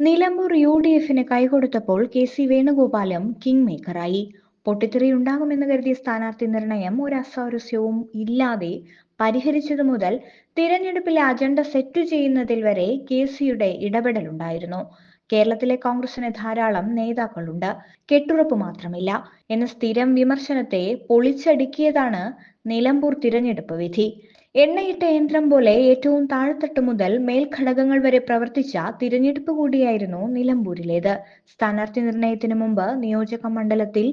Nilambur യു.ഡി.എഫിന് കൈകൊടുത്തപ്പോൾ K C. വേണുഗോപാലും king മേക്കറായി. പൊട്ടിത്തെറിയുണ്ടാകുമെന്ന് കരുതിയ സ്ഥാനാർത്ഥി നിർണയം ഒരു അസ്വാരസ്യവും ഇല്ലാതെ പരിഹരിച്ചതു മുതൽ തിരഞ്ഞെടുപ്പിലെ അജണ്ട സെറ്റ് ചെയ്യുന്നതിൽ വരെ കെ.സിയുടെ ഇടപെടലുണ്ടായിരുന്നു. കേരളത്തിലെ കോൺഗ്രസിന് ധാരാളം നേതാക്കളുണ്ട്, കെട്ടുറപ്പ് മാത്രമില്ല എന്ന സ്ഥിരം വിമർശനത്തെ പൊളിച്ചടുക്കിയതാണ് നിലമ്പൂർ തിരഞ്ഞെടുപ്പ് വിധി. എണ്ണയിട്ട യന്ത്രം പോലെ ഏറ്റവും താഴെത്തട്ട് മുതൽ മേൽഘടകങ്ങൾ വരെ പ്രവർത്തിച്ച തിരഞ്ഞെടുപ്പ് കൂടിയായിരുന്നു നിലമ്പൂരിലേത്. സ്ഥാനാർത്ഥി നിർണയത്തിന് മുമ്പ് നിയോജക മണ്ഡലത്തിൽ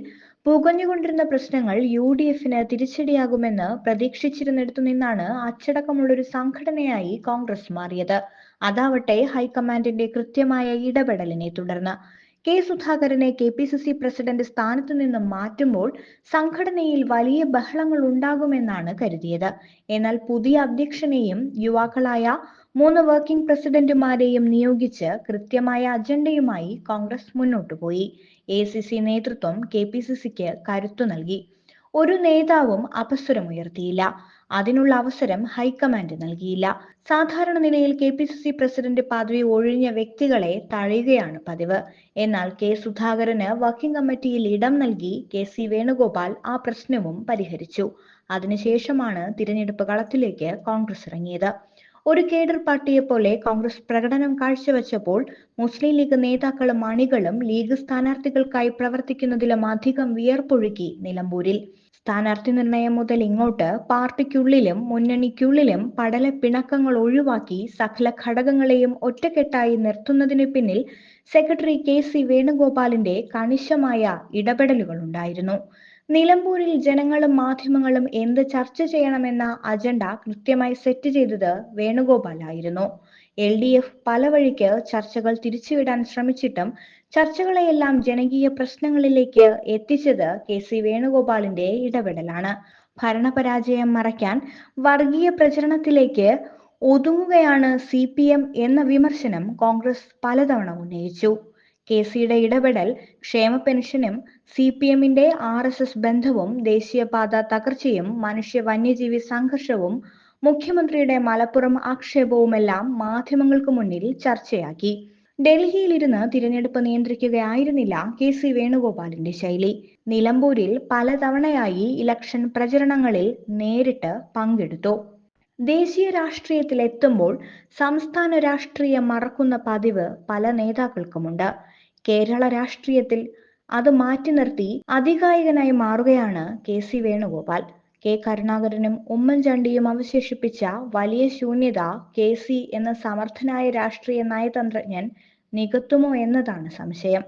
പുകഞ്ഞുകൊണ്ടിരുന്ന പ്രശ്നങ്ങൾ യു.ഡി.എഫിന് തിരിച്ചടിയാകുമെന്ന് പ്രതീക്ഷിച്ചിരുന്നിടത്തു നിന്നാണ് അച്ചടക്കമുള്ളൊരു സംഘടനയായി കോൺഗ്രസ് മാറിയത്. അതാവട്ടെ ഹൈക്കമാൻഡിന്റെ കൃത്യമായ ഇടപെടലിനെ തുടർന്ന്. കെ സുധാകരനെ കെ.പി.സി.സി പ്രസിഡന്റ് സ്ഥാനത്ത് നിന്നും മാറ്റുമ്പോൾ സംഘടനയിൽ വലിയ ബഹളങ്ങൾ ഉണ്ടാകുമെന്നാണ് കരുതിയത്. എന്നാൽ പുതിയ അധ്യക്ഷനെയും യുവാക്കളായ 3 വർക്കിംഗ് പ്രസിഡന്റുമാരെയും നിയോഗിച്ച് കൃത്യമായ അജണ്ടയുമായി കോൺഗ്രസ് മുന്നോട്ടുപോയി. എ.സി.സി നേതൃത്വം കെ.പി.സി.സിക്ക് കരുത്തു നൽകി. ഒരു നേതാവും അപസ്വരമുയർത്തിയില്ല. അതിനുള്ള അവസരം ഹൈക്കമാൻഡ് നൽകിയില്ല. സാധാരണ നിലയിൽ കെ.പി.സി.സി പ്രസിഡന്റ് പദവി ഒഴിഞ്ഞ വ്യക്തികളെ തഴയുകയാണ് പതിവ്. എന്നാൽ കെ സുധാകരന് വർക്കിംഗ് കമ്മിറ്റിയിൽ ഇടം നൽകി കെ.സി. വേണുഗോപാൽ ആ പ്രശ്നവും പരിഹരിച്ചു. അതിനുശേഷമാണ് തിരഞ്ഞെടുപ്പ് കളത്തിലേക്ക് കോൺഗ്രസ് ഇറങ്ങിയത്. ഒരു കേഡർ പാർട്ടിയെപ്പോലെ കോൺഗ്രസ് പ്രകടനം കാഴ്ചവെച്ചപ്പോൾ മുസ്ലിം ലീഗ് നേതാക്കളും അണികളും ലീഗ് സ്ഥാനാർത്ഥികൾക്കായി പ്രവർത്തിക്കുന്നതിലും അധികം വിയർപ്പൊഴുക്കി നിലമ്പൂരിൽ. സ്ഥാനാർത്ഥി നിർണയം മുതൽ ഇങ്ങോട്ട് പാർട്ടിക്കുള്ളിലും മുന്നണിക്കുള്ളിലും പടലപ്പിണക്കങ്ങൾ ഒഴിവാക്കി സകല ഘടകങ്ങളെയും ഒറ്റക്കെട്ടായി നിർത്തുന്നതിന് പിന്നിൽ സെക്രട്ടറി കെ.സി. വേണുഗോപാലിന്റെ കണിശമായ ഇടപെടലുകളുണ്ടായിരുന്നു. നിലമ്പൂരിൽ ജനങ്ങളും മാധ്യമങ്ങളും എന്ത് ചർച്ച ചെയ്യണമെന്ന അജണ്ട കൃത്യമായി സെറ്റ് ചെയ്തത് വേണുഗോപാലായിരുന്നു. എൽ.ഡി.എഫ് പല വഴിക്ക് ചർച്ചകൾ തിരിച്ചുവിടാൻ ശ്രമിച്ചിട്ടും ചർച്ചകളെയെല്ലാം ജനകീയ പ്രശ്നങ്ങളിലേക്ക് എത്തിച്ചത് കെ.സി. വേണുഗോപാലിന്റെ ഇടപെടലാണ്. ഭരണപരാജയം മറയ്ക്കാൻ വർഗീയ പ്രചരണത്തിലേക്ക് ഒതുങ്ങുകയാണ് സി.പി.എം എന്ന വിമർശനം കോൺഗ്രസ് പലതവണ ഉന്നയിച്ചു. കെ.സിയുടെ ഇടപെടൽ ക്ഷേമ പെൻഷനും സി.പി.എമ്മിന്റെ ആർ.എസ്.എസ് ബന്ധവും ദേശീയപാത തകർച്ചയും മനുഷ്യ വന്യജീവി സംഘർഷവും മുഖ്യമന്ത്രിയുടെ മലപ്പുറം ആക്ഷേപവുമെല്ലാം മാധ്യമങ്ങൾക്ക് മുന്നിൽ ചർച്ചയാക്കി. ഡൽഹിയിലിരുന്ന് തിരഞ്ഞെടുപ്പ് നിയന്ത്രിക്കുകയായിരുന്നില്ല കെ.സി. വേണുഗോപാലിന്റെ ശൈലി. നിലമ്പൂരിൽ പലതവണയായി ഇലക്ഷൻ പ്രചരണങ്ങളിൽ നേരിട്ട് പങ്കെടുത്തു. ദേശീയ രാഷ്ട്രീയത്തിൽ എത്തുമ്പോൾ സംസ്ഥാന രാഷ്ട്രീയം മറക്കുന്ന പതിവ് പല നേതാക്കൾക്കുമുണ്ട്. കേരള രാഷ്ട്രീയത്തിൽ അത് മാറ്റി നിർത്തി അതികായകനായി മാറുകയാണ് കെ.സി. വേണുഗോപാൽ. കെ കരുണാകരനും ഉമ്മൻചാണ്ടിയും അവശേഷിപ്പിച്ച വലിയ ശൂന്യത കെ.സി. എന്ന സമർത്ഥനായ രാഷ്ട്രീയ നയതന്ത്രജ്ഞൻ നികത്തുമോ എന്നതാണ് സംശയം.